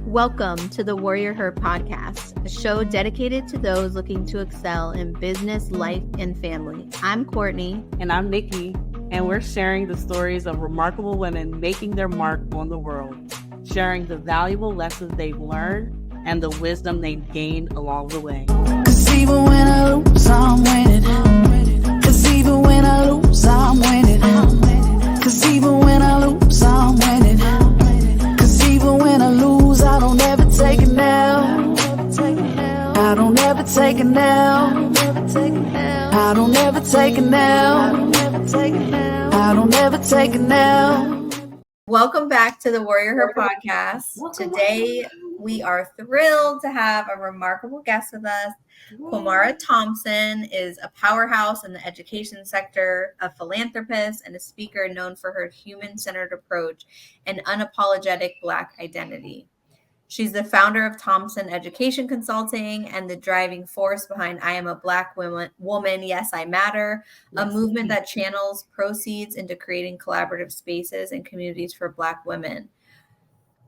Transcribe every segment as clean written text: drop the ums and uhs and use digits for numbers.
Welcome to the WarriorHER Podcast, a show dedicated to those looking to excel in business, life, and family. I'm Courtney. And I'm Nikki, and we're sharing the stories of remarkable women making their mark on the world, sharing the valuable lessons they've learned and the wisdom they've gained along the way. 'Cause even when I lose, I'm winning. 'Cause even when I lose, I'm winning. 'Cause even when I lose, I'm winning. 'Cause even when I lose, I don't ever take it now. I don't ever take it now. I don't ever take it now. I don't ever take it now. Welcome back to the WarriorHER Podcast. Today, we are thrilled to have a remarkable guest with us. Kwamara Thompson is a powerhouse in the education sector, a philanthropist, and a speaker known for her human-centered approach and unapologetic Black identity. She's the founder of Thompson Education Consulting and the driving force behind I Am a Black Woman, Yes, I Matter, a movement that channels proceeds into creating collaborative spaces and communities for Black women.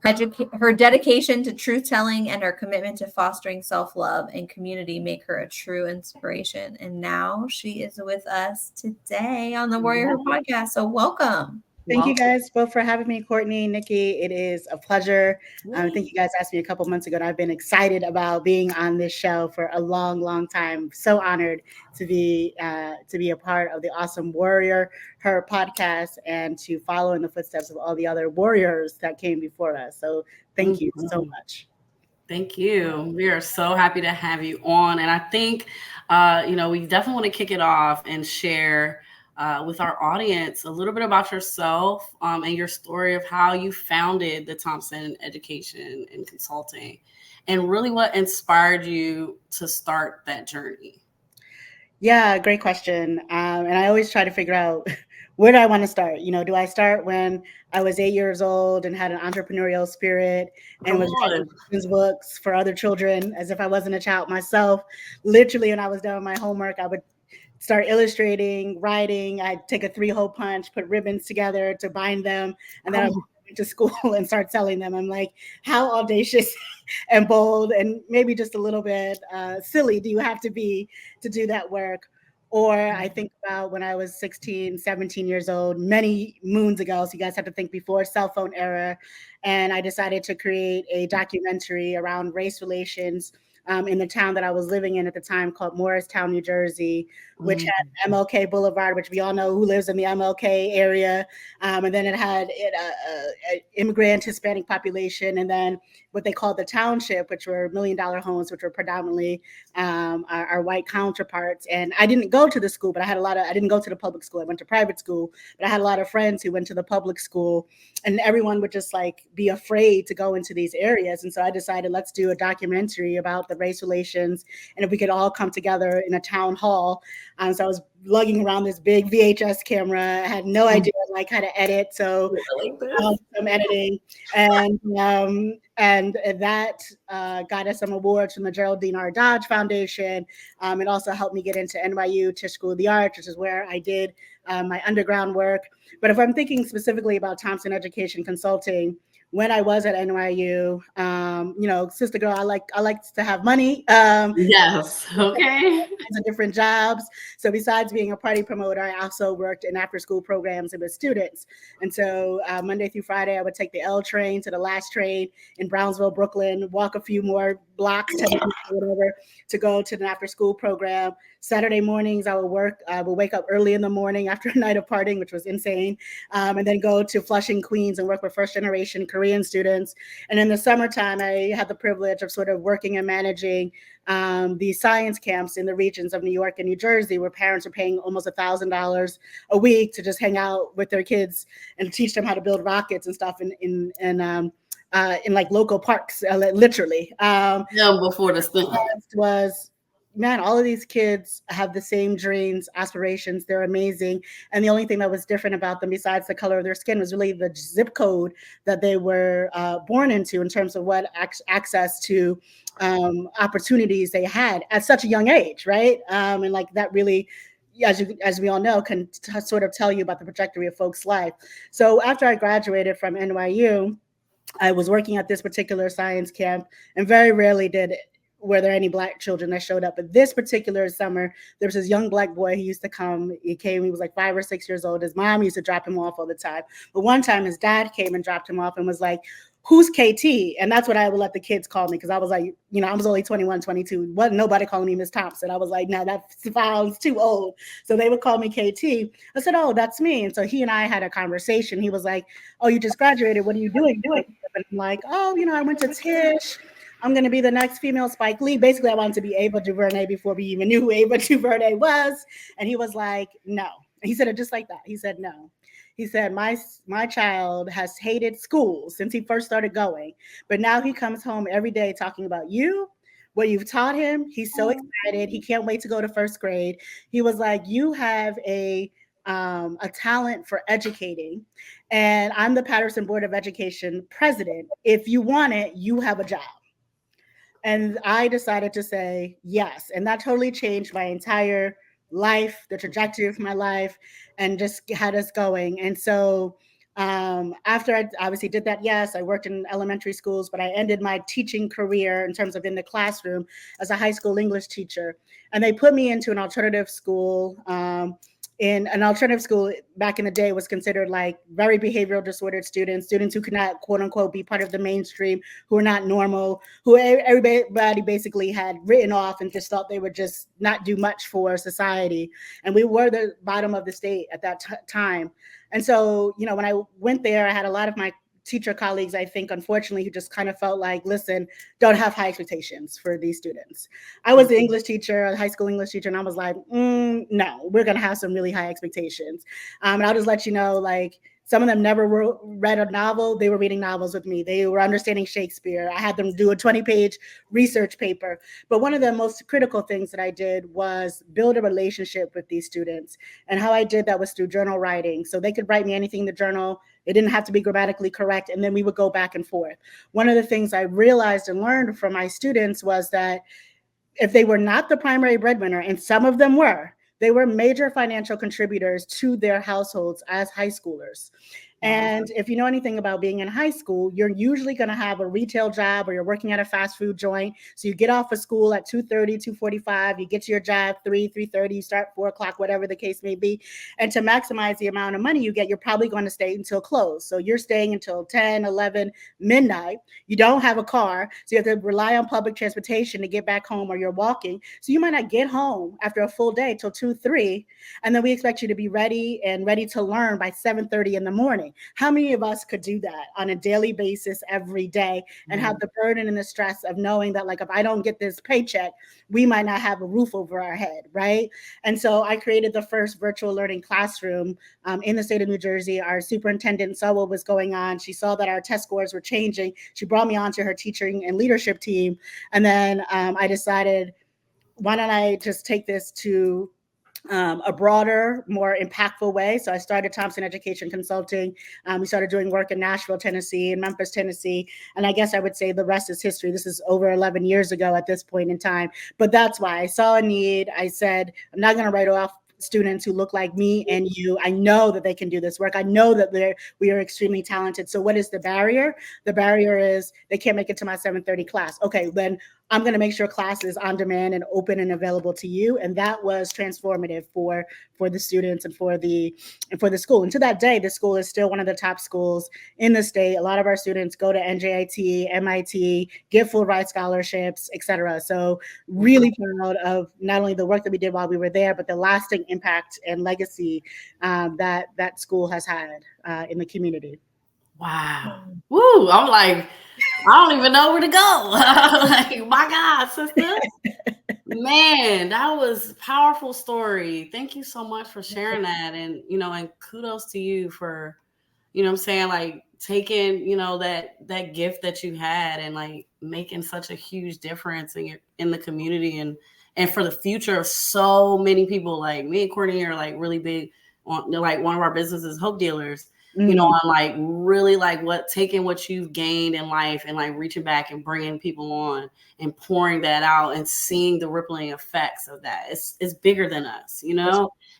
Her dedication to truth-telling and her commitment to fostering self-love and community make her a true inspiration. And now she is with us today on the WarriorHER Podcast. So welcome. Thank you guys both for having me, Courtney, Nikki. It is a pleasure. I think you guys asked me a couple months ago, and I've been excited about being on this show for a long, long time. So honored to be a part of the awesome WarriorHER podcast and to follow in the footsteps of all the other warriors that came before us. So thank you so much. Thank you. We are so happy to have you on. And I think, we definitely want to kick it off and share with our audience a little bit about yourself and your story of how you founded the Thompson Education and Consulting and really what inspired you to start that journey. Yeah, great question. And I always try to figure out where do I want to start? Do I start when I was 8 years old and had an entrepreneurial spirit and was writing children's books for other children as if I wasn't a child myself? Literally, when I was done with my homework, I would start illustrating, writing. I'd take a 3-hole punch, put ribbons together to bind them, and then I went to school and start selling them. I'm like, how audacious and bold and maybe just a little bit silly do you have to be to do that work? Or I think about when I was 16, 17 years old, many moons ago, so you guys have to think before cell phone era, and I decided to create a documentary around race relations in the town that I was living in at the time called Morristown, New Jersey, which had MLK Boulevard, which we all know who lives in the MLK area. And then it had an immigrant Hispanic population, and then what they called the township, which were $1 million homes, which were predominantly our white counterparts. And I didn't go to the school, but I didn't go to the public school. I went to private school, but I had a lot of friends who went to the public school, and everyone would just be afraid to go into these areas. And so I decided, let's do a documentary about the race relations, and if we could all come together in a town hall. So I was lugging around this big VHS camera. I had no idea how to edit, so some editing, and that got us some awards from the Geraldine R. Dodge Foundation. It also helped me get into NYU Tisch School of the Arts, which is where I did my underground work. But if I'm thinking specifically about Thompson Education Consulting, when I was at NYU, sister girl, I like to have money. Yes. Okay. Different jobs. So besides being a party promoter, I also worked in after-school programs and with students. And so Monday through Friday, I would take the L train to the last train in Brownsville, Brooklyn, walk a few more blocks, 10 minutes or whatever, to go to an after-school program. Saturday mornings, I would wake up early in the morning after a night of partying, which was insane, and then go to Flushing, Queens, and work with first-generation Korean students. And in the summertime, I had the privilege of sort of working and managing the science camps in the regions of New York and New Jersey, where parents are paying almost $1,000 a week to just hang out with their kids and teach them how to build rockets and stuff in local parks, literally. Before the school was, man, all of these kids have the same dreams, aspirations. They're amazing. And the only thing that was different about them, besides the color of their skin, was really the zip code that they were born into in terms of what access to opportunities they had at such a young age, right? And that really, as we all know, can sort of tell you about the trajectory of folks' life. So after I graduated from NYU, I was working at this particular science camp, and very rarely were there any Black children that showed up. But this particular summer, there was this young Black boy who used to come. He was like 5 or 6 years old. His mom used to drop him off all the time. But one time his dad came and dropped him off and was like, "Who's KT?" And that's what I would let the kids call me, because I was like, I was only 21, 22. Wasn't nobody calling me Miss Thompson. I was like, no, that sounds too old. So they would call me KT. I said, "Oh, that's me." And so he and I had a conversation. He was like, "Oh, you just graduated. What are you doing?" And I'm like, "Oh, I went to Tisch. I'm going to be the next female Spike Lee." Basically, I wanted to be Ava DuVernay before we even knew who Ava DuVernay was. And he was like, "No." And he said it just like that. He said, "No." He said, my child has hated school since he first started going. But now he comes home every day talking about you, what you've taught him. He's so excited. He can't wait to go to first grade. He was like, "You have a talent for educating. And I'm the Patterson Board of Education president. If you want it, you have a job." And I decided to say yes. And that totally changed my entire life, the trajectory of my life, and just had us going. And so after I obviously did that, yes, I worked in elementary schools, but I ended my teaching career in terms of in the classroom as a high school English teacher. And they put me into an alternative school. In an alternative school back in the day was considered like very behavioral disordered students who could not, quote unquote, be part of the mainstream, who were not normal, who everybody basically had written off and just thought they would just not do much for society. And we were the bottom of the state at that time. And so, when I went there, I had a lot of my teacher colleagues, I think, unfortunately, who just kind of felt like, listen, don't have high expectations for these students. I was an English teacher, a high school English teacher, and I was like, no, we're going to have some really high expectations. And I'll just let you know, like, some of them never read a novel. They were reading novels with me. They were understanding Shakespeare. I had them do a 20-page research paper. But one of the most critical things that I did was build a relationship with these students. And how I did that was through journal writing. So they could write me anything in the journal. It didn't have to be grammatically correct. And then we would go back and forth. One of the things I realized and learned from my students was that if they were not the primary breadwinner, and some of them were, they were major financial contributors to their households as high schoolers. And if you know anything about being in high school, you're usually going to have a retail job or you're working at a fast food joint. So you get off of school at 2:30, 2:45, you get to your job 3:30, you start 4 o'clock, whatever the case may be. And to maximize the amount of money you get, you're probably going to stay until close. So you're staying until 10, 11, midnight. You don't have a car, so you have to rely on public transportation to get back home, or you're walking. So you might not get home after a full day till 2, 3. And then we expect you to be ready to learn by 7:30 in the morning. How many of us could do that on a daily basis every day and have the burden and the stress of knowing that, like, if I don't get this paycheck, we might not have a roof over our head, right? And so I created the first virtual learning classroom in the state of New Jersey. Our superintendent saw what was going on. She saw that our test scores were changing. She brought me onto her teaching and leadership team. And then I decided, why don't I just take this to a broader, more impactful way. So I started Thompson Education Consulting. We started doing work in Nashville, Tennessee, and Memphis, Tennessee. And I guess I would say the rest is history. This is over 11 years ago at this point in time. But that's why I saw a need. I said, I'm not going to write off students who look like me and you. I know that they can do this work. I know that we are extremely talented. So what is the barrier? The barrier is they can't make it to my 7:30 class. Okay, then I'm going to make sure class is on demand and open and available to you. And that was transformative for the students and for the school. And to that day, the school is still one of the top schools in the state. A lot of our students go to NJIT, MIT, get full ride scholarships, et cetera. So really proud of not only the work that we did while we were there, but the lasting impact and legacy that school has had in the community. Wow. Woo. I'm like, I don't even know where to go. Like, my God, sister. Man, that was a powerful story. Thank you so much for sharing that. And, and kudos to you for, what I'm saying, like, taking, that gift that you had and, like, making such a huge difference in the community and for the future of so many people. Like, me and Courtney are, like, really big on, like, one of our businesses, Hope Dealers. On, like, really, like, taking what you've gained in life and, like, reaching back and bringing people on and pouring that out and seeing the rippling effects of that. It's bigger than us,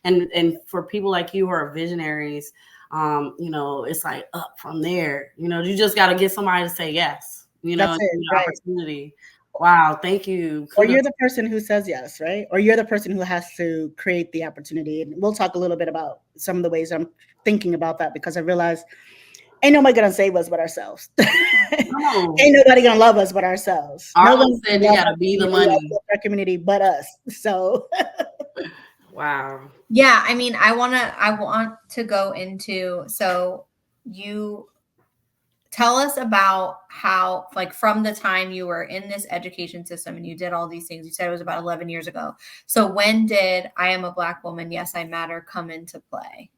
and for people like you who are visionaries, It's like up from there. You just got to get somebody to say yes, That's it, right. opportunity. Wow. Thank you. Or you're the person who says yes, right? Or you're the person who has to create the opportunity. And we'll talk a little bit about some of the ways I'm thinking about that, because I realized ain't nobody gonna save us but ourselves. No. Ain't nobody gonna love us but ourselves. Our own said you gotta be the money. Our community but us. So wow. Yeah, I mean, I want to go into, so you tell us about how, like, from the time you were in this education system and you did all these things. You said it was about 11 years ago. So when did I Am a Black Woman, Yes, I Matter come into play?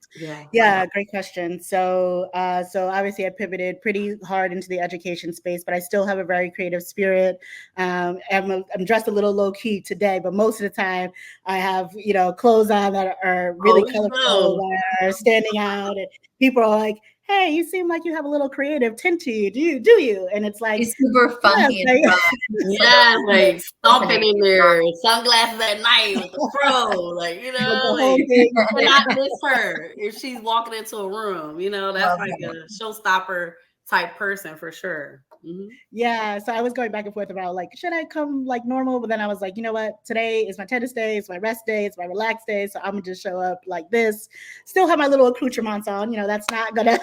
Yeah, great question. So obviously I pivoted pretty hard into the education space, but I still have a very creative spirit. I'm dressed a little low key today, but most of the time I have, clothes on that are really colorful, that are standing out, and people are like, hey, you seem like you have a little creative tint to you. Do you? And it's like, it's super funky. Yeah, like stomping in there, sunglasses at night with the fro, like, not miss her if she's walking into a room. That's like a showstopper type person for sure. Mm-hmm. Yeah, so I was going back and forth about, like, should I come like normal? But then I was like, you know what? Today is my tennis day, it's my rest day, it's my relaxed day. So I'm gonna just show up like this. Still have my little accoutrements on. That's not gonna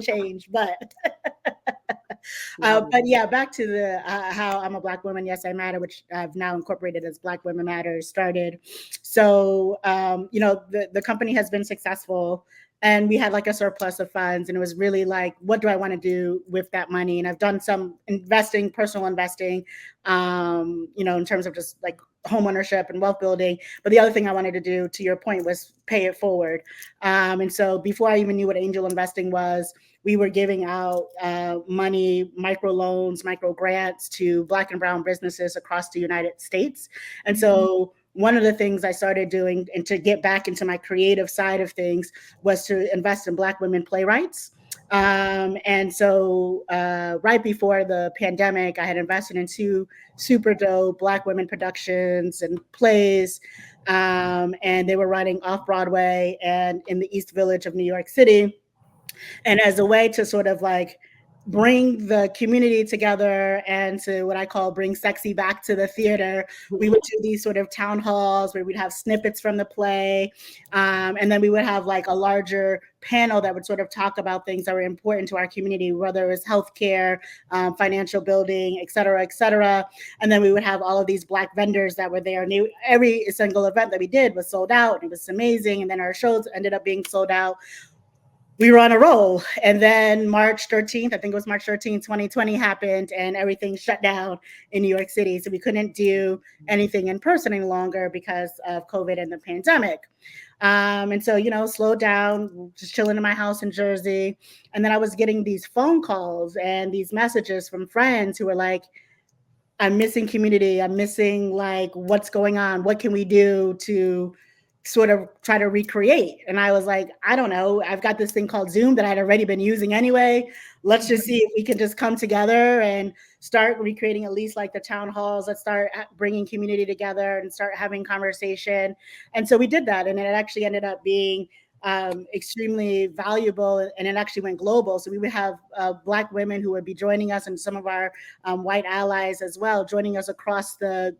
change. But but yeah, back to the how I'm a Black woman, Yes, I Matter, which I've now incorporated as Black Women Matter, started. So the company has been successful. And we had like a surplus of funds, and it was really like, what do I want to do with that money? And I've done some investing, personal investing, in terms of just like home ownership and wealth building. But the other thing I wanted to do, to your point, was pay it forward. And so before I even knew what angel investing was, we were giving out money, micro loans, micro grants to Black and brown businesses across the United States. And so one of the things I started doing, and to get back into my creative side of things, was to invest in Black women playwrights. And so right before the pandemic, I had invested in 2 super dope Black women productions and plays. And they were running off Broadway and in the East Village of New York City. And as a way to sort of like bring the community together and to what I call bring sexy back to the theater, we would do these sort of town halls where we'd have snippets from the play. And then we would have like a larger panel that would sort of talk about things that were important to our community, whether it was healthcare, financial building, et cetera, et cetera. And then we would have all of these Black vendors that were there. And every single event that we did was sold out. And it was amazing. And then our shows ended up being sold out. We were on a roll. And then March 13th, I think it was March 13th, 2020 happened, and everything shut down in New York City. So we couldn't do anything in person any longer because of COVID and the pandemic. And so, slowed down, just chilling in my house in Jersey. And then I was getting these phone calls and these messages from friends who were like, I'm missing community. I'm missing like what's going on. What can we do to sort of try to recreate? And I was like, I don't know. I've got this thing called Zoom that I'd already been using anyway. Let's just see if we can just come together and start recreating at least like the town halls. Let's start bringing community together and start having conversation. And so we did that. And it actually ended up being extremely valuable, and it actually went global. So we would have Black women who would be joining us, and some of our white allies as well, joining us across the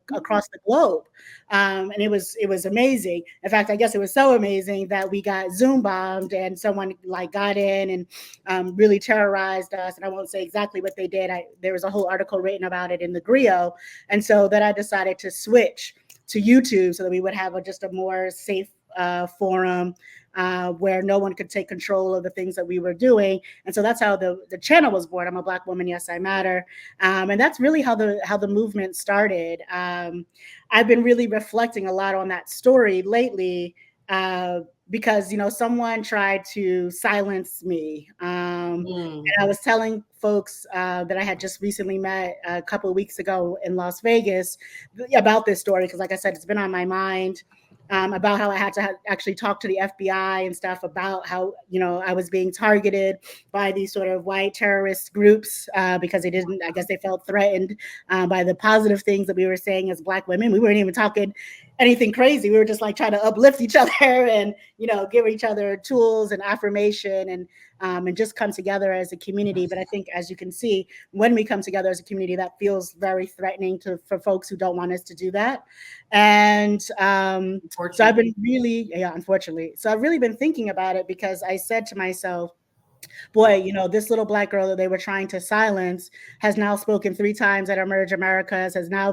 globe. And it was amazing. In fact, I guess it was so amazing that we got Zoom bombed, and someone like got in and really terrorized us. And I won't say exactly what they did. There was a whole article written about it in the Griot. And so then I decided to switch to YouTube so that we would have just a more safe forum where no one could take control of the things that we were doing. And so that's how the channel was born. I'm a Black woman, Yes, I Matter. And that's really how the movement started. I've been really reflecting a lot on that story lately because, someone tried to silence me. And I was telling folks that I had just recently met a couple of weeks ago in Las Vegas about this story, because like I said, it's been on my mind. About how I had to actually talk to the FBI and stuff about how, I was being targeted by these sort of white terrorist groups because I guess they felt threatened by the positive things that we were saying as Black women. We weren't even talking anything crazy. We were just like trying to uplift each other and, you know, give each other tools and affirmation and just come together as a community. But I think, as you can see, when we come together as a community, that feels very threatening for folks who don't want us to do that. And so I've been unfortunately. So I've really been thinking about it, because I said to myself, boy, you know, this little Black girl that they were trying to silence has now spoken 3 times at Emerge Americas, has now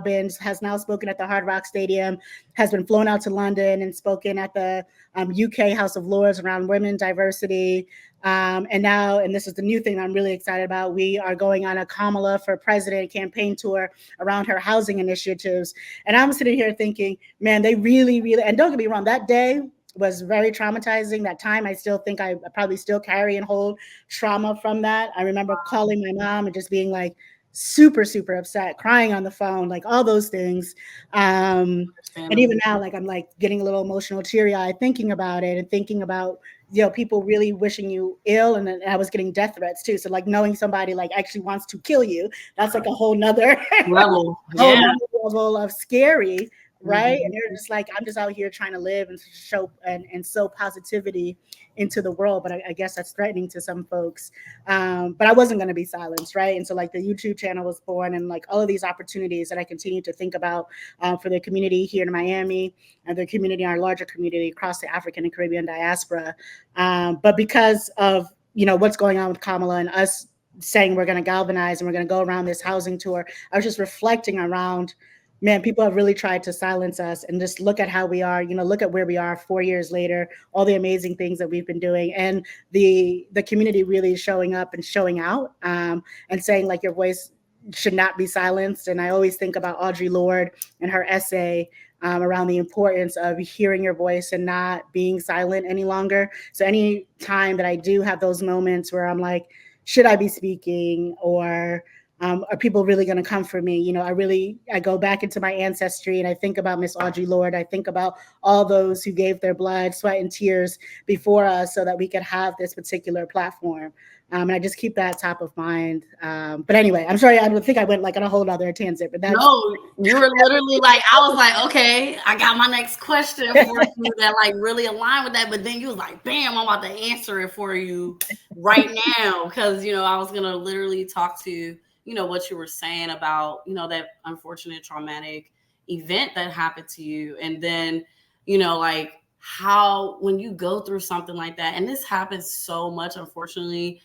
spoken at the Hard Rock Stadium, has been flown out to London and spoken at the UK House of Lords around women diversity. And this is the new thing I'm really excited about, we are going on a Kamala for President campaign tour around her housing initiatives. And I'm sitting here thinking, man, they really, really, and don't get me wrong, that day was very traumatizing. That time, I still think I probably still carry and hold trauma from that. I remember calling my mom and just being like super, super upset, crying on the phone, like all those things. And even now, like I'm like getting a little emotional, teary-eyed thinking about it and thinking about, you know, people really wishing you ill. And then I was getting death threats too. So like knowing somebody like actually wants to kill you, that's like a whole nother level, level of scary. Right. And they're just like, I'm just out here trying to live and show and sow positivity into the world. But I guess that's threatening to some folks. But I wasn't going to be silenced. Right. And so like the YouTube channel was born, and like all of these opportunities that I continue to think about for the community here in Miami and the community, our larger community across the African and Caribbean diaspora. But because of, you know, what's going on with Kamala and us saying we're going to galvanize and we're going to go around this housing tour, I was just reflecting around, man, people have really tried to silence us, and just look at how we are, you know, look at where we are 4 years later, all the amazing things that we've been doing, and the community really showing up and showing out and saying like your voice should not be silenced. And I always think about Audre Lorde and her essay around the importance of hearing your voice and not being silent any longer. So any time that I do have those moments where I'm like, should I be speaking, or are people really going to come for me? You know, I go back into my ancestry and I think about Miss Audre Lorde. I think about all those who gave their blood, sweat, and tears before us so that we could have this particular platform. And I just keep that top of mind. But anyway, I'm sorry, I think I went like on a whole other tangent. But no, you were literally like, I was like, okay, I got my next question for you that like really aligned with that. But then you was like, bam, I'm about to answer it for you right now. Because, you know, I was going to literally talk to, you know, what you were saying about, you know, that unfortunate traumatic event that happened to you. And then, you know, like how, when you go through something like that, and this happens so much, unfortunately,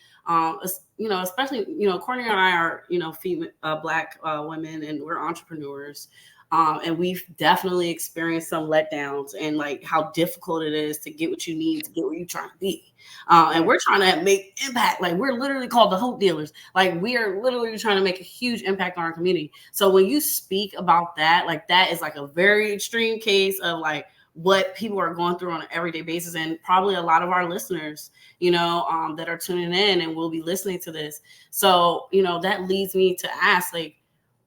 you know, especially, you know, Courtney and I are, you know, female, Black women, and we're entrepreneurs. And we've definitely experienced some letdowns and like how difficult it is to get what you need to get where you're trying to be. And we're trying to make impact. Like we're literally called the hope dealers. Like we are literally trying to make a huge impact on our community. So when you speak about that, like that is like a very extreme case of like what people are going through on an everyday basis. And probably a lot of our listeners, you know, that are tuning in and will be listening to this. So, you know, that leads me to ask, like,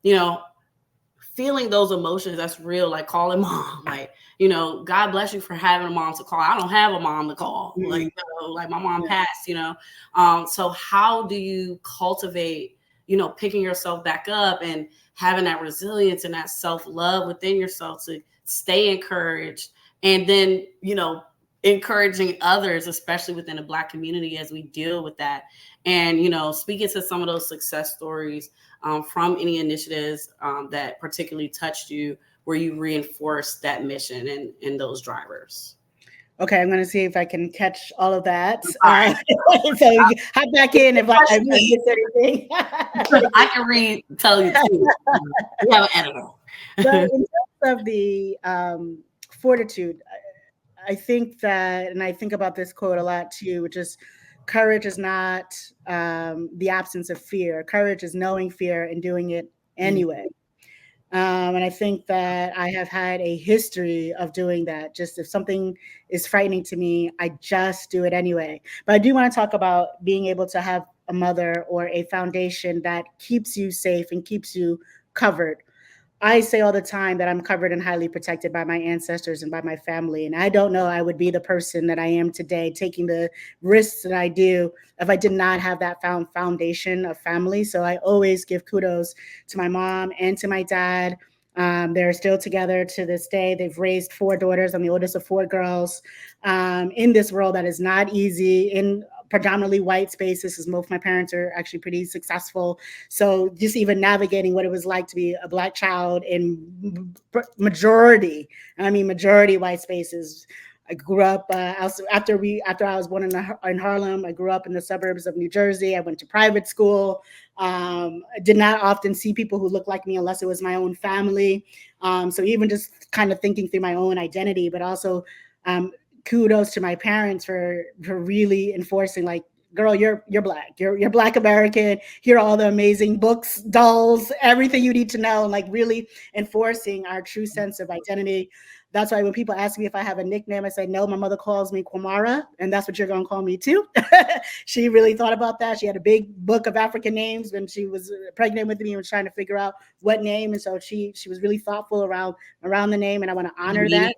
you know, feeling those emotions, that's real, like calling mom, like, you know, God bless you for having a mom to call. I don't have a mom to call, like, you know, like my mom passed, you know. So how do you cultivate, you know, picking yourself back up and having that resilience and that self-love within yourself to stay encouraged, and then, you know, encouraging others, especially within the Black community as we deal with that. And, you know, speaking to some of those success stories from any initiatives that particularly touched you, where you reinforced that mission and those drivers. Okay, I'm going to see if I can catch all of that. So hop back in if I miss anything. I can tell you too. We have an editor. But in terms of the fortitude, I think that, and I think about this quote a lot too, which is, courage is not the absence of fear. Courage is knowing fear and doing it anyway. And I think that I have had a history of doing that. Just if something is frightening to me, I just do it anyway. But I do want to talk about being able to have a mother or a foundation that keeps you safe and keeps you covered. I say all the time that I'm covered and highly protected by my ancestors and by my family. And I don't know I would be the person that I am today, taking the risks that I do, if I did not have that foundation of family. So I always give kudos to my mom and to my dad They're still together to this day. They've raised 4 daughters. I'm the oldest of 4 girls, in this world that is not easy, in predominantly white spaces, because both my parents are actually pretty successful. So just even navigating what it was like to be a Black child in majority white spaces. I grew up after I was born in Harlem. I grew up in the suburbs of New Jersey. I went to private school. I did not often see people who looked like me unless it was my own family. So even just kind of thinking through my own identity, but also kudos to my parents for really enforcing, like, girl, you're Black. You're Black American. Here are all the amazing books, dolls, everything you need to know, and like really enforcing our true sense of identity. That's why when people ask me if I have a nickname, I say, no, my mother calls me Kwamara, and that's what you're going to call me too. She really thought about that. She had a big book of African names when she was pregnant with me and was trying to figure out what name. And so she was really thoughtful around the name, and I want to honor that,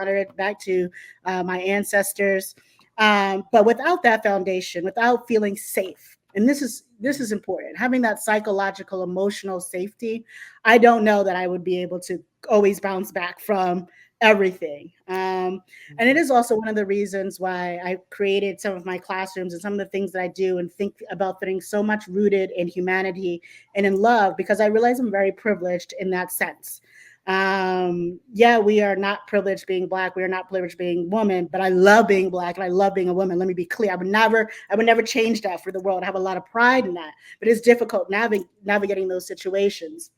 honor it back to my ancestors. But without that foundation, without feeling safe, and this is important, having that psychological, emotional safety, I don't know that I would be able to always bounce back from everything. And it is also one of the reasons why I created some of my classrooms and some of the things that I do and think about things so much rooted in humanity and in love, because I realize I'm very privileged in that sense. Yeah, we are not privileged being Black. We are not privileged being woman, but I love being Black and I love being a woman. Let me be clear. I would never change that for the world. I have a lot of pride in that, but it's difficult navigating those situations.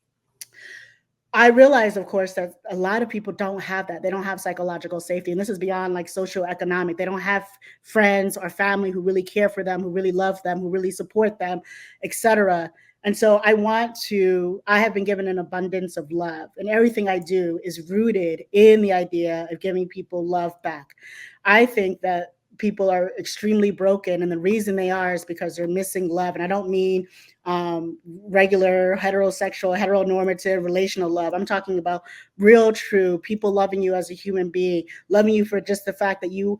I realize, of course, that a lot of people don't have that. They don't have psychological safety. And this is beyond like socioeconomic. They don't have friends or family who really care for them, who really love them, who really support them, etc. And so I have been given an abundance of love, and everything I do is rooted in the idea of giving people love back. I think that people are extremely broken, and the reason they are is because they're missing love. And I don't mean regular heterosexual, heteronormative relational love. I'm talking about real, true people loving you as a human being, loving you for just the fact that you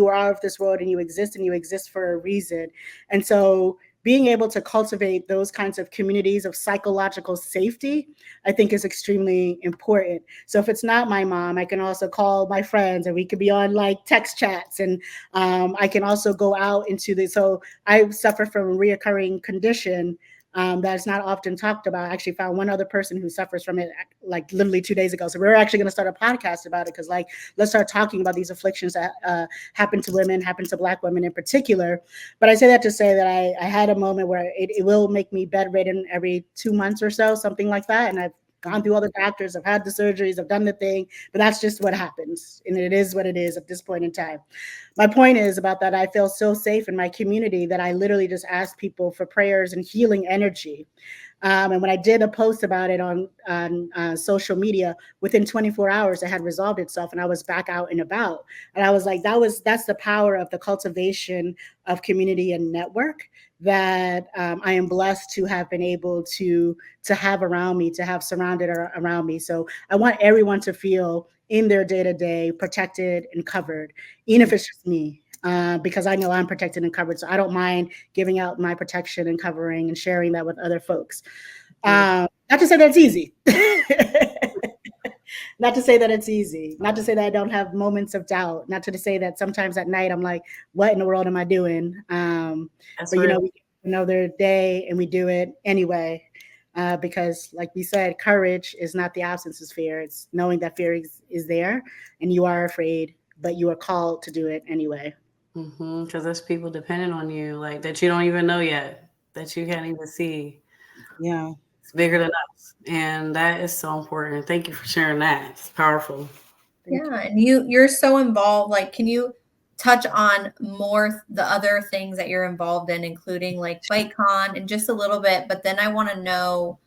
are of this world and you exist for a reason. And so being able to cultivate those kinds of communities of psychological safety, I think, is extremely important. So if it's not my mom, I can also call my friends, and we could be on like text chats. And I can also go out into so I suffer from a reoccurring condition that's not often talked about. I actually found one other person who suffers from it like literally 2 days ago. So we're actually going to start a podcast about it, because like, let's start talking about these afflictions that happen to women, happen to Black women in particular. But I say that to say that I had a moment where it will make me bedridden every 2 months or so, something like that. And I've gone through all the doctors, I've had the surgeries, I've done the thing, but that's just what happens. And it is what it is at this point in time. My point is about that I feel so safe in my community that I literally just ask people for prayers and healing energy. And when I did a post about it on social media, within 24 hours, it had resolved itself and I was back out and about. And I was like, that's the power of the cultivation of community and network that I am blessed to have been able to have around me, to have surrounded around me. So I want everyone to feel in their day-to-day protected and covered, even if it's just me. Because I know I'm protected and covered. So I don't mind giving out my protection and covering and sharing that with other folks. Not to say that it's easy. Not to say that it's easy. Not to say that I don't have moments of doubt. Not to say that sometimes at night I'm like, what in the world am I doing? But you know, we know their day and we do it anyway. Because like we said, courage is not the absence of fear. It's knowing that fear is there and you are afraid, but you are called to do it anyway. Because there's people depending on you, like that you don't even know yet, that you can't even see. Yeah. It's bigger than us. And that is so important. Thank you for sharing that. It's powerful. Yeah. And you're so involved. Like, can you touch on more the other things that you're involved in, including like BiteCon and just a little bit, but then I want to know,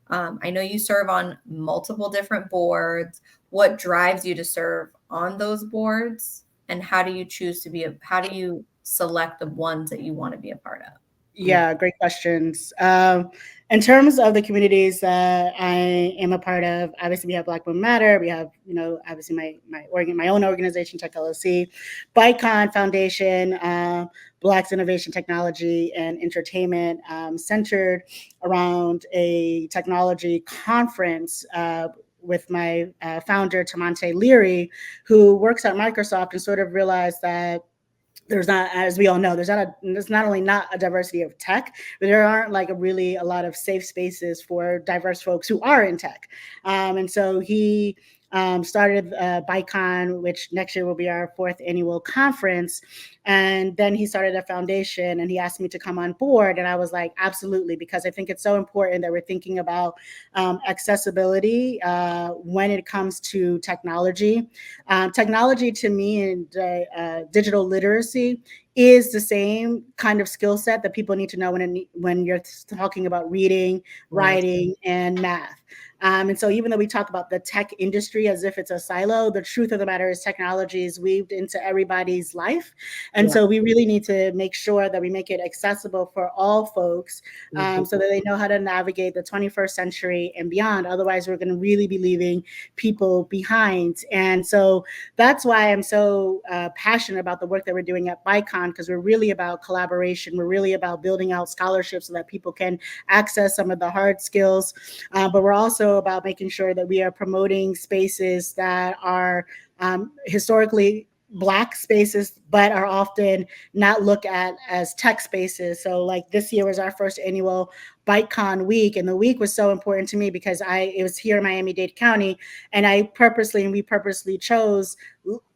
I know you serve on multiple different boards. What drives you to serve on those boards? And how do you choose to how do you select the ones that you want to be a part of? Yeah, great questions. In terms of the communities that I am a part of, obviously we have Black Women Matter. We have, obviously my own organization, Tech LLC, BiteCon Foundation, Blacks Innovation Technology and Entertainment, centered around a technology conference with my founder, Tamante Leary, who works at Microsoft, and sort of realized that there's not, as we all know, there's not only not a diversity of tech, but there aren't like a lot of safe spaces for diverse folks who are in tech. And so he started BICON, which next year will be our 4th annual conference. And then he started a foundation, and he asked me to come on board. And I was like, absolutely, because I think it's so important that we're thinking about accessibility when it comes to technology. Technology to me and digital literacy is the same kind of skill set that people need to know when you're talking about reading, writing, and math. And so even though we talk about the tech industry as if it's a silo, the truth of the matter is technology is weaved into everybody's life. And so we really need to make sure that we make it accessible for all folks so that they know how to navigate the 21st century and beyond. Otherwise, we're going to really be leaving people behind. And so that's why I'm so passionate about the work that we're doing at BICON, because we're really about collaboration. We're really about building out scholarships so that people can access some of the hard skills. But we're also about making sure that we are promoting spaces that are historically Black spaces, but are often not looked at as tech spaces. So like this year was our first annual BICON week, and the week was so important to me because it was here in Miami-Dade County, and we purposely chose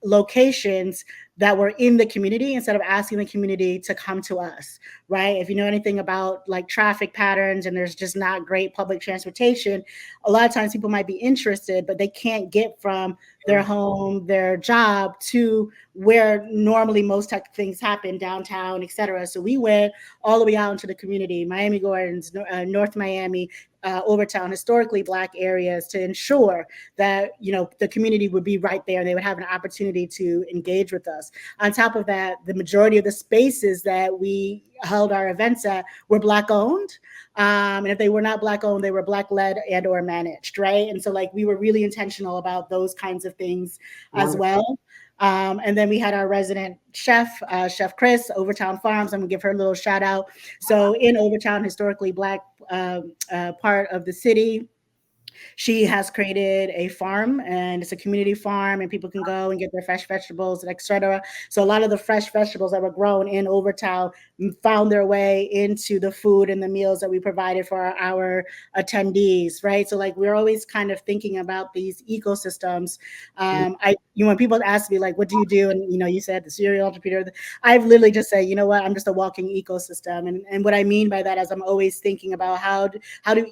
locations that were in the community instead of asking the community to come to us, right? If you know anything about like traffic patterns and there's just not great public transportation, a lot of times people might be interested, but they can't get from their home, their job to where normally most tech things happen, downtown, et cetera. So we went all the way out into the community, Miami Gardens, North Miami, Overtown, historically Black areas, to ensure that, you know, the community would be right there and they would have an opportunity to engage with us. On top of that, the majority of the spaces that we held our events at were Black owned. And if they were not Black owned, they were Black led and or managed, right? And so like we were really intentional about those kinds of things as well. And then we had our resident chef, Chef Chris, Overtown Farms. I'm gonna give her a little shout out. So in Overtown, historically Black part of the city, she has created a farm, and it's a community farm, and people can go and get their fresh vegetables, etc. So a lot of the fresh vegetables that were grown in Overtown found their way into the food and the meals that we provided for our attendees, right? So like we're always kind of thinking about these ecosystems. When people ask me like, what do you do? And you know, you said the serial entrepreneur, I've literally just say, you know what, I'm just a walking ecosystem. And what I mean by that is I'm always thinking about how do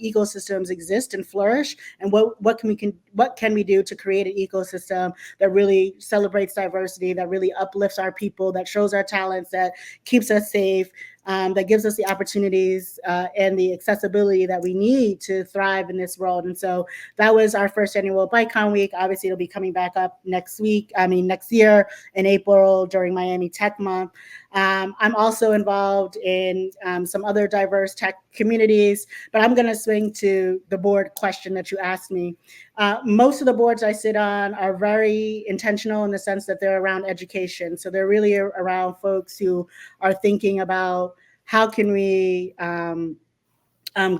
ecosystems exist and flourish, and what can we do to create an ecosystem that really celebrates diversity, that really uplifts our people, that shows our talents, that keeps us safe, that gives us the opportunities and the accessibility that we need to thrive in this world. And so that was our first annual BICON week. Obviously, it'll be coming back up next year in April during Miami Tech Month. I'm also involved in some other diverse tech communities, but I'm going to swing to the board question that you asked me. Most of the boards I sit on are very intentional in the sense that they're around education. So they're really around folks who are thinking about how can we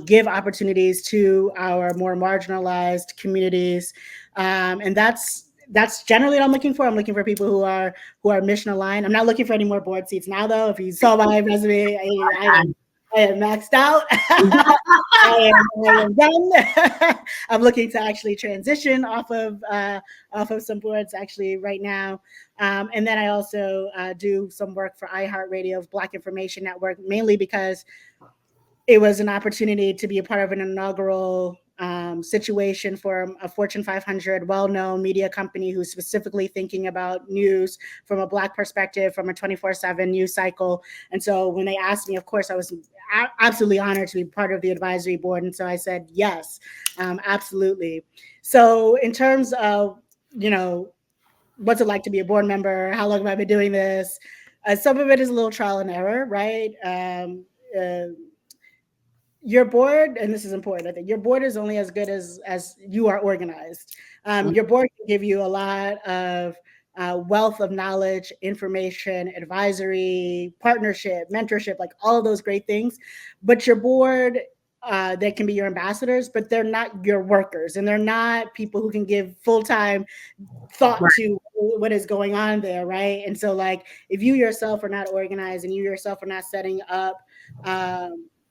give opportunities to our more marginalized communities, and that's generally what I'm looking for. I'm looking for people who are mission aligned. I'm not looking for any more board seats now, though. If you saw my resume, I am maxed out. I am done. I'm looking to actually transition off of some boards actually right now. And then I also do some work for iHeartRadio's Black Information Network, mainly because it was an opportunity to be a part of an inaugural situation for a Fortune 500 well-known media company who's specifically thinking about news from a Black perspective, from a 24/7 news cycle. And so when they asked me, of course, I was absolutely honored to be part of the advisory board. And so I said, yes, absolutely. So in terms of, you know, what's it like to be a board member? How long have I been doing this? Some of it is a little trial and error, right? Your board, and this is important, I think, your board is only as good as you are organized. Your board can give you a lot of wealth of knowledge, information, advisory, partnership, mentorship, like all of those great things. But your board they can be your ambassadors, but they're not your workers, and they're not people who can give full-time thought to what is going on there, right? And so, like, if you yourself are not organized and you yourself are not setting up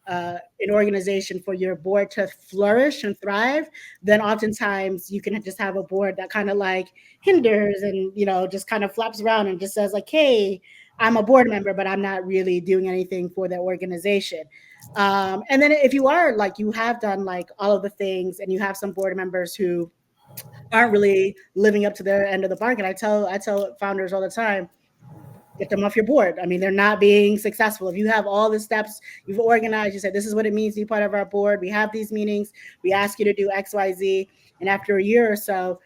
an organization for your board to flourish and thrive, then oftentimes you can just have a board that kind of like hinders and, you know, just kind of flaps around and just says like, hey, I'm a board member, but I'm not really doing anything for the organization. And then if you are like, you have done like all of the things and you have some board members who aren't really living up to their end of the bargain, I tell founders all the time, get them off your board. I mean, they're not being successful. If you have all the steps, you've organized, you said, this is what it means to be part of our board. We have these meetings. We ask you to do X, Y, Z. And after a year or so,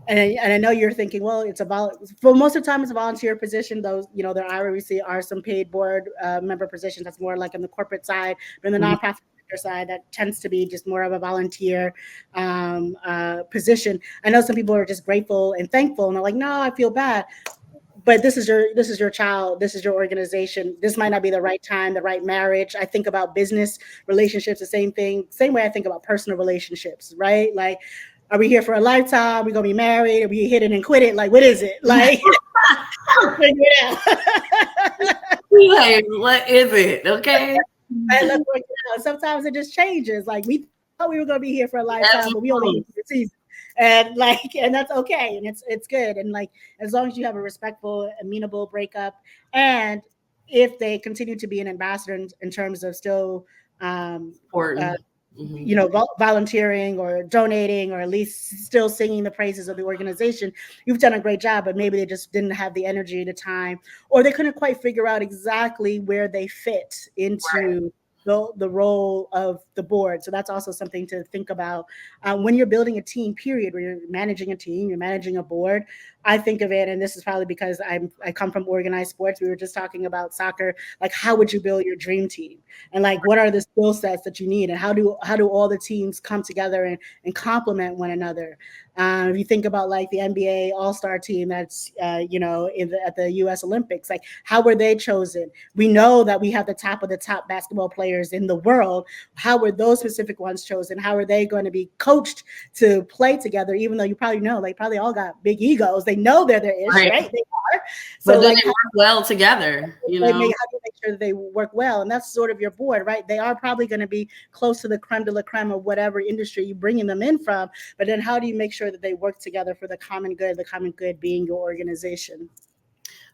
and I know you're thinking, well, it's about, for most of the time, it's a volunteer position. Those, you know, there obviously are some paid board member positions. That's more like on the corporate side, but in the nonprofit side, that tends to be just more of a volunteer position. I know some people are just grateful and thankful, and they're like, no, I feel bad. But this is your child. This is your organization. This might not be the right time, the right marriage. I think about business relationships the same way I think about personal relationships, right? Like, are we here for a lifetime? Are we gonna be married? Are we hit it and quit it? Like, what is it? Like, figure it out. Like, what is it? Okay. Right, let's work it out. Sometimes it just changes. Like, we thought we were gonna be here for a lifetime, but we only here for a season. And like, and that's okay, and it's good. And like, as long as you have a respectful, amenable breakup, and if they continue to be an ambassador in terms of still, you know, volunteering or donating, or at least still singing the praises of the organization, you've done a great job. But maybe they just didn't have the energy, the time, or they couldn't quite figure out exactly where they fit into the role of the board. So that's also something to think about when you're building a team, period, where you're managing a team, you're managing a board. I think of it, and this is probably because I come from organized sports. We were just talking about soccer. Like, how would you build your dream team? And like, what are the skill sets that you need? And how do all the teams come together and complement one another? If you think about like the NBA All-Star team that's you know, at the U.S. Olympics, like, how were they chosen? We know that we have the top of the top basketball players in the world. How were those specific ones chosen? How are they going to be coached to play together? Even though you probably know, like, probably all got big egos. They know they're their ish, right? They are. So but like, they work well together. You know, how do you make sure that they work well? And that's sort of your board, right? They are probably going to be close to the creme de la creme of whatever industry you're bringing them in from. But then how do you make sure that they work together for the common good being your organization?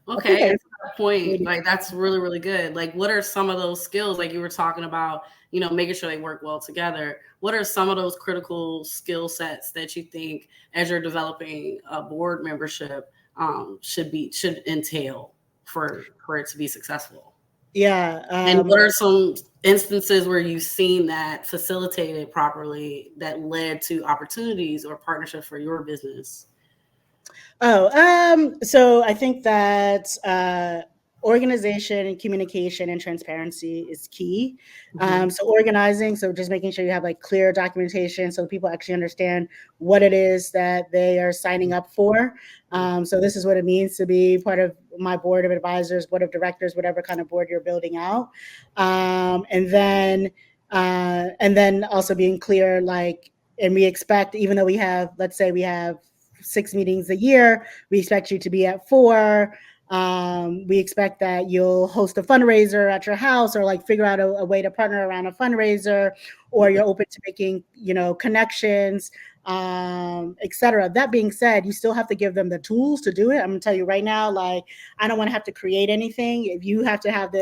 Okay, that's a good point. Like, that's really, really good. Like, what are some of those skills, like you were talking about, you know, making sure they work well together? What are some of those critical skill sets that you think, as you're developing a board membership, should entail for it to be successful? Yeah. And what are some instances where you've seen that facilitated properly that led to opportunities or partnerships for your business? So I think that organization and communication and transparency is key. So organizing, so just making sure you have like clear documentation so people actually understand what it is that they are signing up for. So this is what it means to be part of my board of advisors, board of directors, whatever kind of board you're building out. And then also being clear, like, and we expect, even though we have, let's say we have 6 meetings a year, we expect you to be at 4. We expect that you'll host a fundraiser at your house, or like figure out a way to partner around a fundraiser, or you're open to making, you know, connections, etc. That being said, you still have to give them the tools to do it. I'm gonna tell you right now, like, I don't want to have to create anything. If you have to have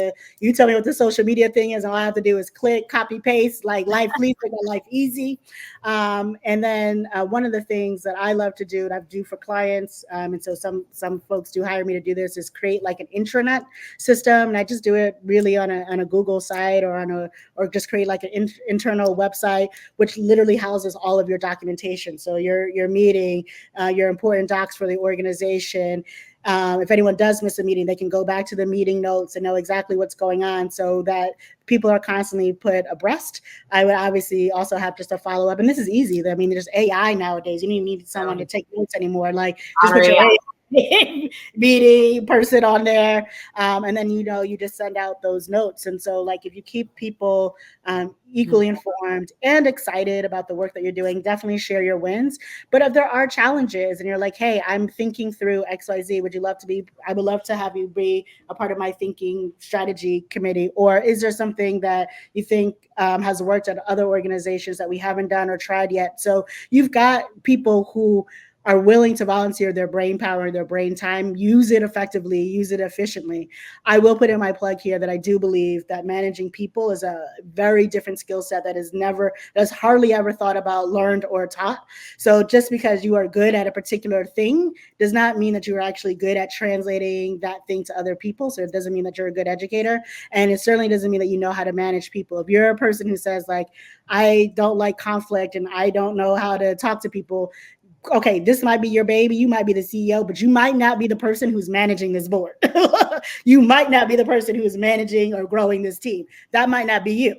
you tell me what the social media thing is, all I have to do is click, copy, paste, like life leads, make my life easy. And then one of the things that I love to do, and I do for clients, and so some folks do hire me to do this, is create like an intranet system. And I just do it really on a Google site, or just create like an internal website, which literally houses all of your documentation. So your meeting, your important docs for the organization. If anyone does miss a meeting, they can go back to the meeting notes and know exactly what's going on, so that people are constantly put abreast. I would obviously also have just a follow up, and this is easy. I mean, there's AI nowadays. You don't even need someone to take notes anymore. Like, just put your meeting person on there. And then, you just send out those notes. And so like, if you keep people equally informed and excited about the work that you're doing, definitely share your wins. But if there are challenges and you're like, hey, I'm thinking through XYZ, I would love to have you be a part of my thinking strategy committee. Or is there something that you think has worked at other organizations that we haven't done or tried yet? So you've got people who are willing to volunteer their brain power, their brain time, use it effectively, use it efficiently. I will put in my plug here that I do believe that managing people is a very different skill set that's hardly ever thought about, learned, or taught. So just because you are good at a particular thing does not mean that you're actually good at translating that thing to other people. So it doesn't mean that you're a good educator. And it certainly doesn't mean that you know how to manage people. If you're a person who says like, I don't like conflict and I don't know how to talk to people, okay, this might be your baby. You might be the CEO, but you might not be the person who's managing this board. You might not be the person who's managing or growing this team. That might not be you,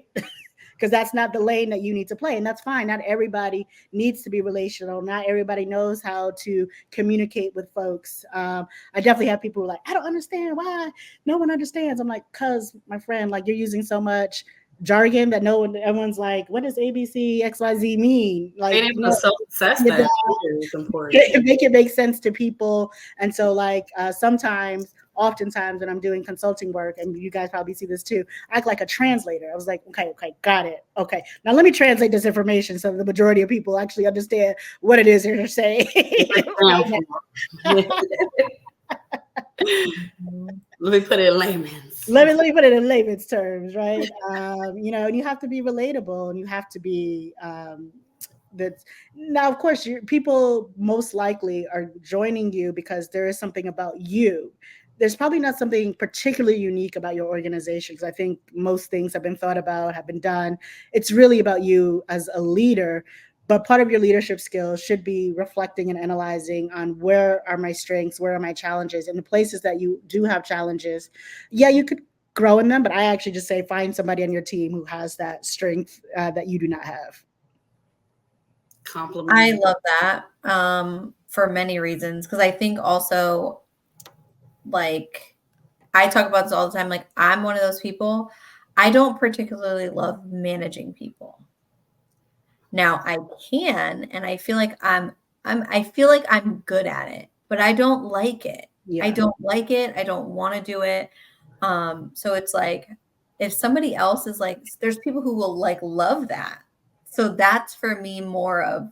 because that's not the lane that you need to play. And that's fine. Not everybody needs to be relational. Not everybody knows how to communicate with folks. I definitely have people who are like, I don't understand why no one understands. I'm like, cause my friend, like you're using so much jargon that everyone's like, what does ABC XYZ mean? Like, being able to self-assess that is important. Make it make sense to people. And so like oftentimes when I'm doing consulting work, and you guys probably see this too, I act like a translator. I was like, okay, got it. Okay, now let me translate this information so the majority of people actually understand what it is you're saying. Let me put it in layman's. Let me put it in layman's terms, right? And you have to be relatable, and you have to be now, of course, people most likely are joining you because there is something about you. There's probably not something particularly unique about your organization, because I think most things have been thought about, have been done. It's really about you as a leader. But part of your leadership skills should be reflecting and analyzing on where are my strengths, where are my challenges, and the places that you do have challenges. Yeah, you could grow in them, but I actually just say find somebody on your team who has that strength that you do not have. Compliment. I love that for many reasons, because I think also, like, I talk about this all the time. Like, I'm one of those people. I don't particularly love managing people. Now I can, and I feel like I'm good at it, but I don't like it. Yeah. I don't like it. I don't want to do it. So it's like, if somebody else is like, there's people who will like love that. So that's for me more of,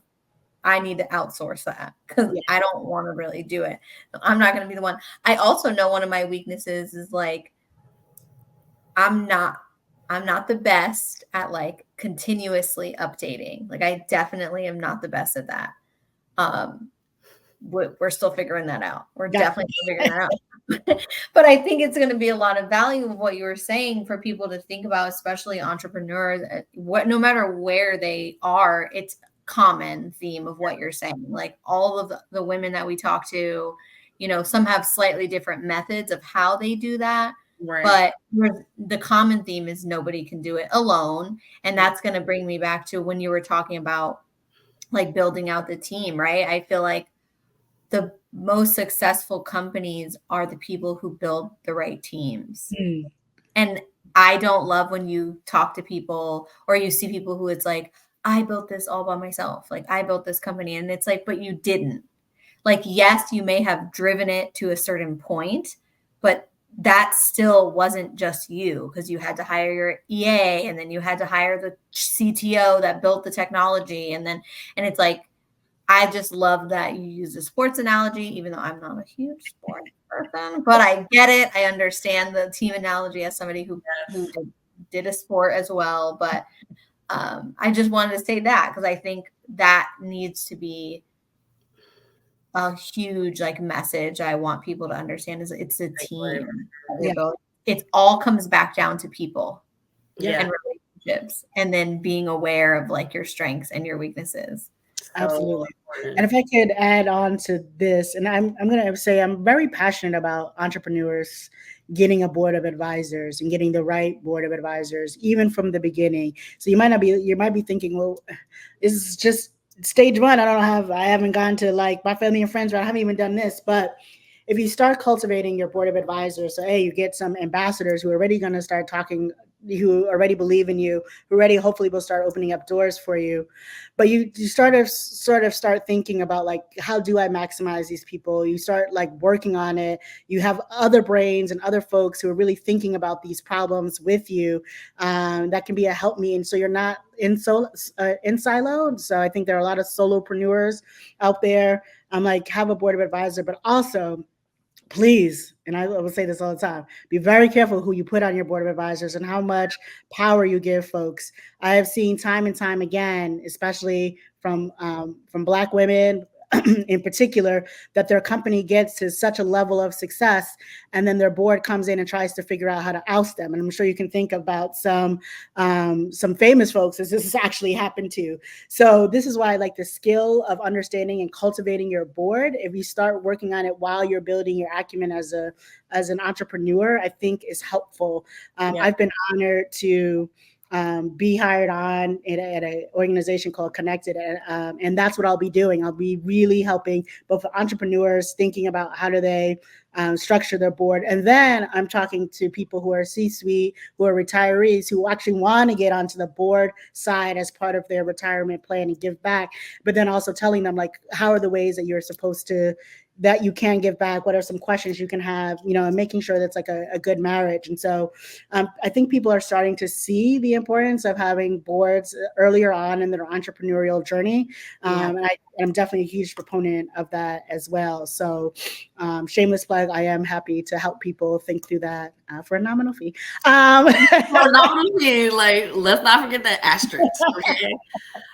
I need to outsource that, because I don't want to really do it. I'm not going to be the one. I also know one of my weaknesses is like, I'm not the best at like continuously updating. Like, I definitely am not the best at that. We're still figuring that out. We're definitely still figuring that out. But I think it's going to be a lot of value of what you were saying for people to think about, especially entrepreneurs. No matter where they are, it's common theme of what you're saying. Like, all of the women that we talk to, some have slightly different methods of how they do that. Right. But the common theme is nobody can do it alone. And that's going to bring me back to when you were talking about like building out the team, right? I feel like the most successful companies are the people who build the right teams. Mm. And I don't love when you talk to people or you see people who it's like, I built this all by myself. Like, I built this company. And it's like, but you didn't. Like, yes, you may have driven it to a certain point, but that still wasn't just you, because you had to hire your EA, and then you had to hire the CTO that built the technology. And it's like, I just love that you use a sports analogy, even though I'm not a huge sports person, but I get it. I understand the team analogy as somebody who did a sport as well. But I just wanted to say that, because I think that needs to be a huge like message I want people to understand, is it's a team. Yeah. It all comes back down to people and relationships, and then being aware of like your strengths and your weaknesses. Absolutely. And if I could add on to this, and I'm going to say I'm very passionate about entrepreneurs getting a board of advisors and getting the right board of advisors, even from the beginning. So you might be thinking, well, this is just stage one. I haven't gone to like my family and friends, or I haven't even done this. But if you start cultivating your board of advisors, so hey, you get some ambassadors who are already going to start talking, who already believe in you, who already hopefully will start opening up doors for you. But you sort of start thinking about like, how do I maximize these people? You start like working on it. You have other brains and other folks who are really thinking about these problems with you. That can be a help me. And so you're not in siloed. So I think there are a lot of solopreneurs out there. I'm like, have a board of advisors, but also please, and I will say this all the time, be very careful who you put on your board of advisors and how much power you give folks. I have seen time and time again, especially from Black women in particular, that their company gets to such a level of success, and then their board comes in and tries to figure out how to oust them. And I'm sure you can think about some famous folks as this has actually happened to. So this is why I like the skill of understanding and cultivating your board. If you start working on it while you're building your acumen as an entrepreneur, I think is helpful. I've been honored to be hired on at an organization called Connected. And that's what I'll be doing. I'll be really helping both entrepreneurs thinking about how do they structure their board. And then I'm talking to people who are C-suite, who are retirees, who actually want to get onto the board side as part of their retirement plan and give back. But then also telling them, like, how are the ways that you're supposed to, that you can give back? What are some questions you can have, and making sure that's like a good marriage. And so I think people are starting to see the importance of having boards earlier on in their entrepreneurial journey. And I'm definitely a huge proponent of that as well. So shameless plug, I am happy to help people think through that for a nominal fee. Nominal fee, like, let's not forget that asterisk. Okay.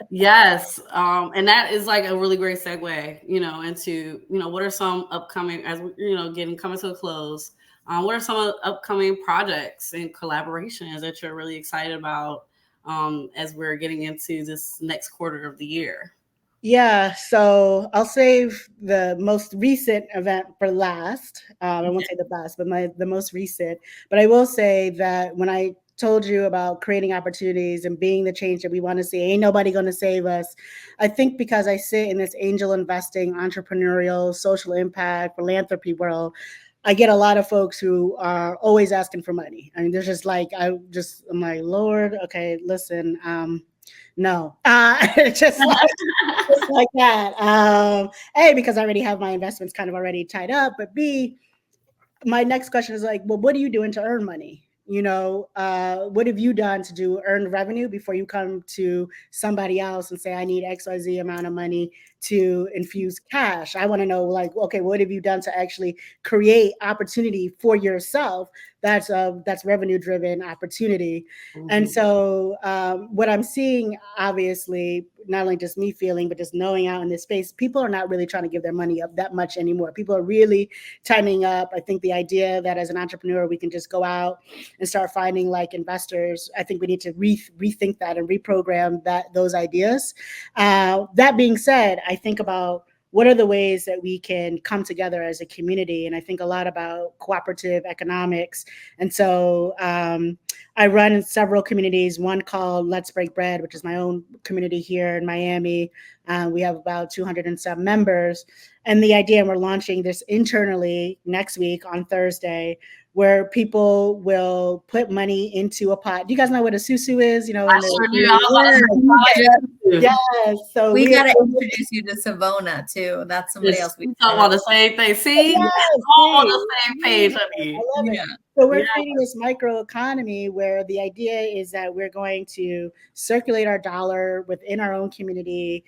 Yes. And that is like a really great segue, into, what are some upcoming, as we, coming to a close, what are some upcoming projects and collaborations that you're really excited about as we're getting into this next quarter of the year? Yeah, so I'll save the most recent event for last. I won't say the best, but the most recent. But I will say that when I told you about creating opportunities and being the change that we want to see, ain't nobody going to save us. I think because I sit in this angel investing, entrepreneurial, social impact, philanthropy world, I get a lot of folks who are always asking for money. I mean, there's just like, I'm like, Lord, okay, listen, no, just like that. A, because I already have my investments kind of already tied up, but B, my next question is like, well, what are you doing to earn money? What have you done to earn revenue before you come to somebody else and say, I need XYZ amount of money to infuse cash? I want to know, like, okay, what have you done to actually create opportunity for yourself? That's revenue driven opportunity. Mm-hmm. And so what I'm seeing, obviously, not only just me feeling, but just knowing out in this space, people are not really trying to give their money up that much anymore. People are really tightening up. I think the idea that as an entrepreneur, we can just go out and start finding like investors, I think we need to rethink that and reprogram those ideas. That being said, I think about what are the ways that we can come together as a community? And I think a lot about cooperative economics. And so I run in several communities, one called Let's Break Bread, which is my own community here in Miami. We have about 207 members. And the idea, and we're launching this internally next week on Thursday, where people will put money into a pot. Do you guys know what a susu is? I sure do. Yes. So we got to introduce you to Savona too. That's somebody else. We talk about the same thing. See, all on the same page, honey. I love it. So we're creating this micro-economy where the idea is that we're going to circulate our dollar within our own community,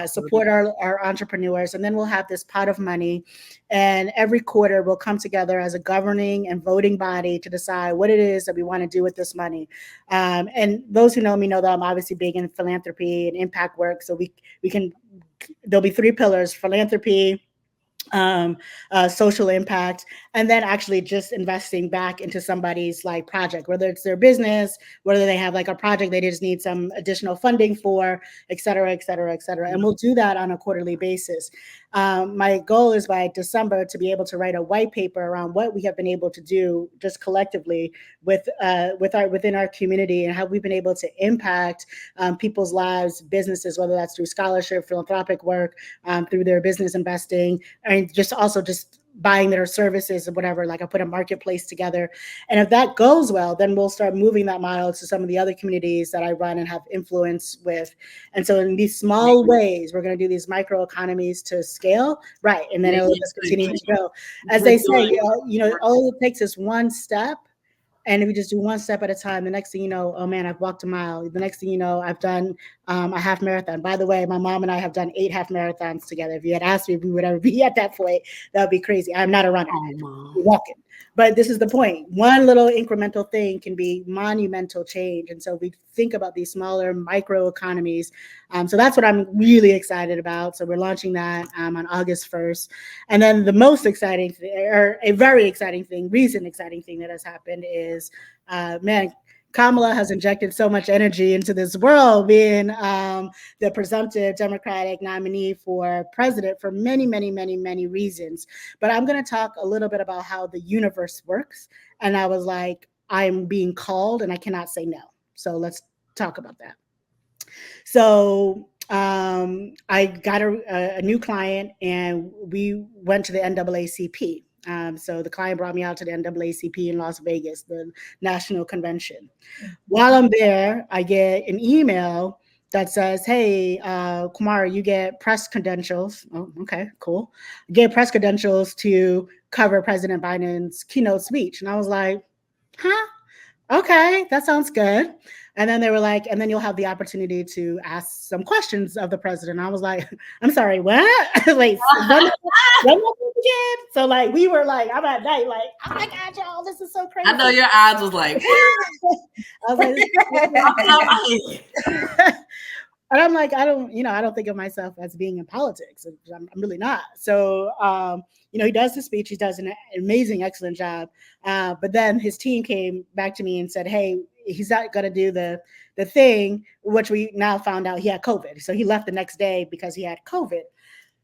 support our entrepreneurs, and then we'll have this pot of money. And every quarter we'll come together as a governing and voting body to decide what it is that we want to do with this money. And those who know me know that I'm obviously big in philanthropy and impact work. So there'll be 3 pillars: philanthropy, social impact, and then actually just investing back into somebody's like project, whether it's their business, whether they have like a project they just need some additional funding for, et cetera, et cetera, et cetera. And we'll do that on a quarterly basis. My goal is by December to be able to write a white paper around what we have been able to do just collectively within our community and how we've been able to impact people's lives, businesses, whether that's through scholarship, philanthropic work, through their business investing, or and just also just buying their services or whatever. Like I put a marketplace together. And if that goes well, then we'll start moving that model to some of the other communities that I run and have influence with. And so in these small ways, we're going to do these micro-economies to scale. Right. And then it'll just continue to grow. As they say, all it takes is one step. And if you just do one step at a time, the next thing you know, oh man, I've walked a mile. The next thing you know, I've done a half marathon. By the way, my mom and I have done 8 half marathons together. If you had asked me if we would ever be at that point, that would be crazy. I'm not a runner. I'm walking. But this is the point. One little incremental thing can be monumental change. And so we think about these smaller micro economies. So that's what I'm really excited about. So we're launching that on August 1st. And then the most exciting or a very exciting thing that has happened is, Kamala has injected so much energy into this world, being the presumptive Democratic nominee for president for many, many, many, many reasons. But I'm going to talk a little bit about how the universe works. And I was like, I'm being called and I cannot say no. So let's talk about that. So I got a new client and we went to the NAACP. So the client brought me out to the NAACP in Las Vegas, the national convention. While I'm there, I get an email that says, hey, Kwamara, you get press credentials. Oh, okay, cool. Get press credentials to cover President Biden's keynote speech. And I was like, huh? Okay, that sounds good. And then they were like, and then you'll have the opportunity to ask some questions of the president. I was like, I'm sorry, what? Wait, so like we were like, I'm at night, like, oh my God, y'all, this is so crazy. I know your eyes was like, I was like, and I'm like, I don't think of myself as being in politics. I'm really not. So, he does the speech. He does an amazing, excellent job. But then his team came back to me and said, hey, he's not going to do the thing, which we now found out he had COVID. So he left the next day because he had COVID.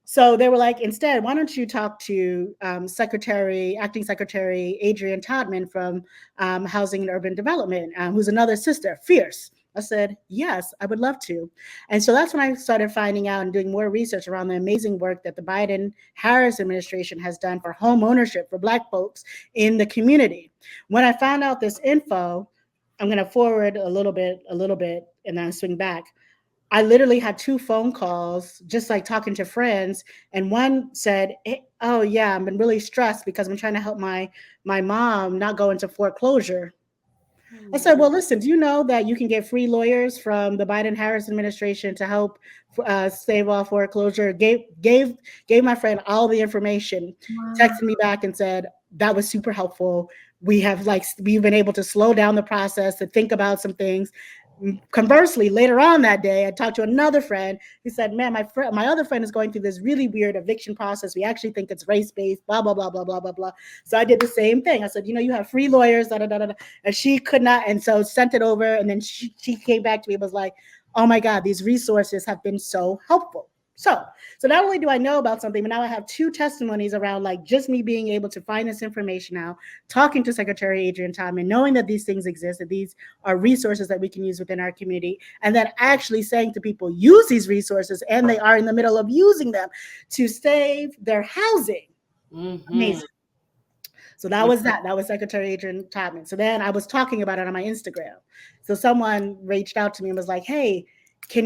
So they were like, instead, why don't you talk to Acting Secretary Adrienne Todman from Housing and Urban Development, who's another sister, fierce. I said, yes, I would love to. And so that's when I started finding out and doing more research around the amazing work that the Biden-Harris administration has done for home ownership for Black folks in the community. When I found out this info, I'm going to forward a little bit, and then swing back. I literally had 2 phone calls, just like talking to friends. And one said, hey, oh yeah, I've been really stressed because I'm trying to help my mom not go into foreclosure. I said, well, listen, do you know that you can get free lawyers from the Biden-Harris administration to help stave off foreclosure? Gave my friend all the information, texted me back and said, that was super helpful. We've been able to slow down the process, to think about some things. Conversely, later on that day, I talked to another friend who said, man, my other friend is going through this really weird eviction process. We actually think it's race-based, blah, blah, blah, blah, blah, blah, blah. So I did the same thing. I said, you have free lawyers, da, da, da, da, da. And she could not. And so sent it over. And then she came back to me and was like, oh my God, these resources have been so helpful. So not only do I know about something, but now I have 2 testimonies around like just me being able to find this information out, talking to Secretary Adrienne Todman, knowing that these things exist, that these are resources that we can use within our community, and then actually saying to people, use these resources, and they are in the middle of using them to save their housing. Mm-hmm. Amazing. So that was Secretary Adrienne Todman. So then I was talking about it on my Instagram. So someone reached out to me and was like, hey, can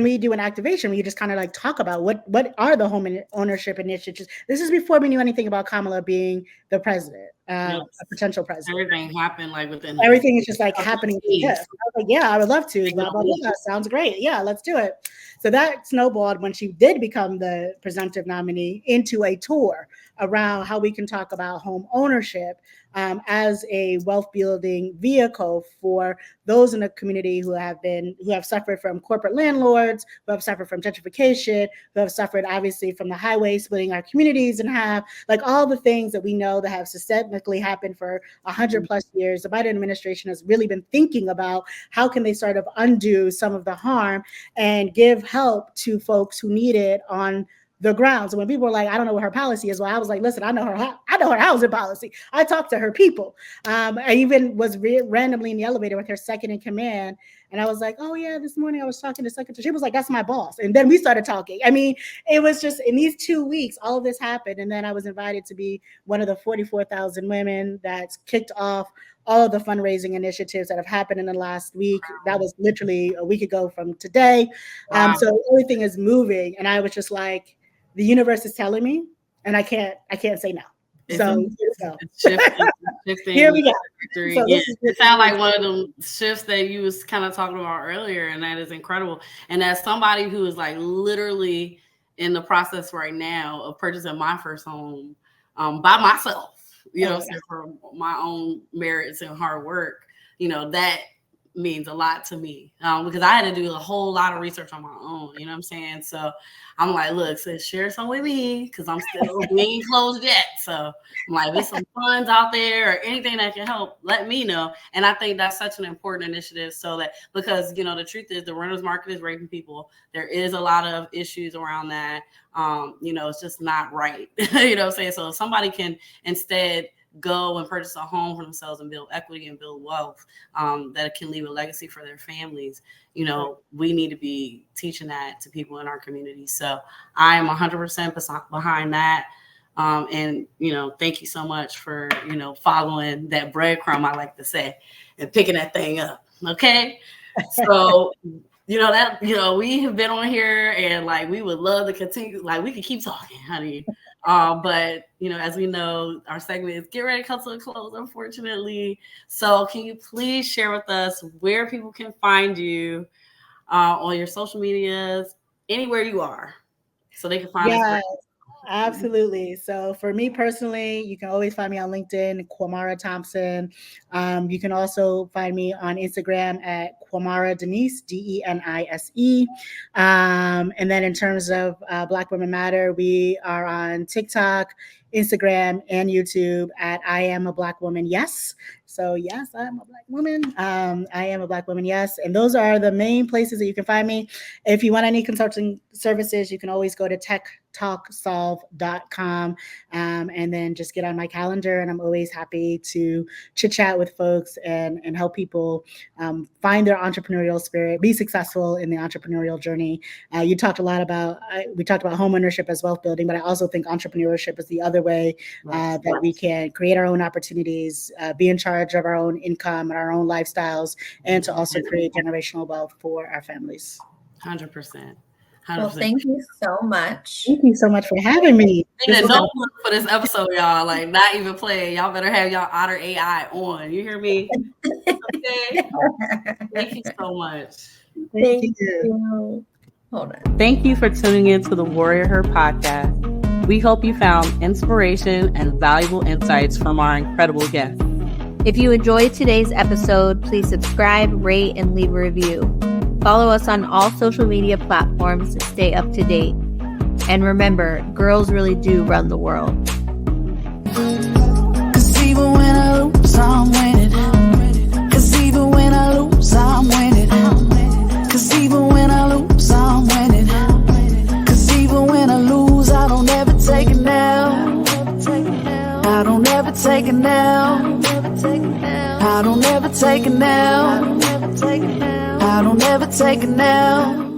we do an activation where you just kind of like talk about what are the home ownership initiatives? This is before we knew anything about Kamala being the president, a potential president. Everything happened like within. Everything is just like happening. Yes. I was like, yeah, I would love to. Blah, blah, blah. Sounds great. Yeah, let's do it. So that snowballed when she did become the presumptive nominee into a tour around how we can talk about home ownership as a wealth building vehicle for those in the community who have suffered from corporate landlords, who have suffered from gentrification, who have suffered obviously from the highway splitting our communities in half, like all the things that we know that have systemically happened for 100 plus years. The Biden administration has really been thinking about how can they sort of undo some of the harm and give help to folks who need it on the ground. So when people were like, I don't know what her policy is, well, I was like, listen, I know her housing policy. I talked to her people. I even was randomly in the elevator with her second in command, And I was like, oh yeah, this morning I was talking to secretary. She was like, that's my boss. And then we started talking. I mean, it was just in these 2 weeks, all of this happened. And then I was invited to be one of the 44,000 women that's kicked off all of the fundraising initiatives that have happened in the last week. That was literally a week ago from today. Wow. So everything is moving. And I was just like, the universe is telling me, and I can't say no. So here we go. So it sounds like one of the shifts that you was kind of talking about earlier, and that is incredible. And as somebody who is like literally in the process right now of purchasing my first home by myself, you know, for my own merits and hard work, you know, that means a lot to me because I had to do a whole lot of research on my own, you know what I'm saying? So I'm like, look, sis, share some with me because I'm still we ain't closed yet. So I'm like, there's some funds out there or anything that can help, let me know. And I think that's such an important initiative so that because, you know, the truth is the renter's market is raping people. There is a lot of issues around that. You know, it's just not right. You know what I'm saying? So if somebody can instead go and purchase a home for themselves and build equity and build wealth that can leave a legacy for their families, you know, we need to be teaching that to people in our community. So I am 100% behind that. And, you know, thank you so much for, you know, following that breadcrumb, I like to say, and picking that thing up. Okay. So, you know, that, you know, we have been on here and like, we would love to continue, like we could keep talking, honey. But, you know, as we know, our segment is get ready to come to a close, unfortunately. So can you please share with us where people can find you on your social medias, anywhere you are, so they can find us? Absolutely. So for me personally, you can always find me on LinkedIn, Kwamara Thompson. You can also find me on Instagram at Kwamara Denise, Denise. And then in terms of Black Women Matter, we are on TikTok, Instagram, and YouTube at I Am a Black Woman, Yes. So yes, I am a Black woman. I am a Black woman, yes. And those are the main places that you can find me. If you want any consulting services, you can always go to techtalksolve.com and then just get on my calendar. And I'm always happy to chit chat with folks and help people find their entrepreneurial spirit, be successful in the entrepreneurial journey. You talked a lot about, we talked about homeownership as wealth building, but I also think entrepreneurship is the other way that we can create our own opportunities, be in charge of our own income and our own lifestyles, and to also create generational wealth for our families. 100%. Well, thank you so much. Thank you so much for having me. Don't look for this episode, y'all. Like, not even playing. Y'all better have y'all Otter AI on. You hear me? Okay. Thank you so much. Thank you. Hold on. Thank you for tuning in to the WarriorHER Podcast. We hope you found inspiration and valuable insights from our incredible guests. If you enjoyed today's episode, please subscribe, rate, and leave a review. Follow us on all social media platforms to stay up to date. And remember, girls really do run the world. 'Cause even when I lose, I'm winning. 'Cause even when I lose, I'm winning. 'Cause even when I lose, I'm winning. 'Cause even when I lose, I don't ever take it now. I don't ever take it now. I don't ever take it now. I don't ever take it now.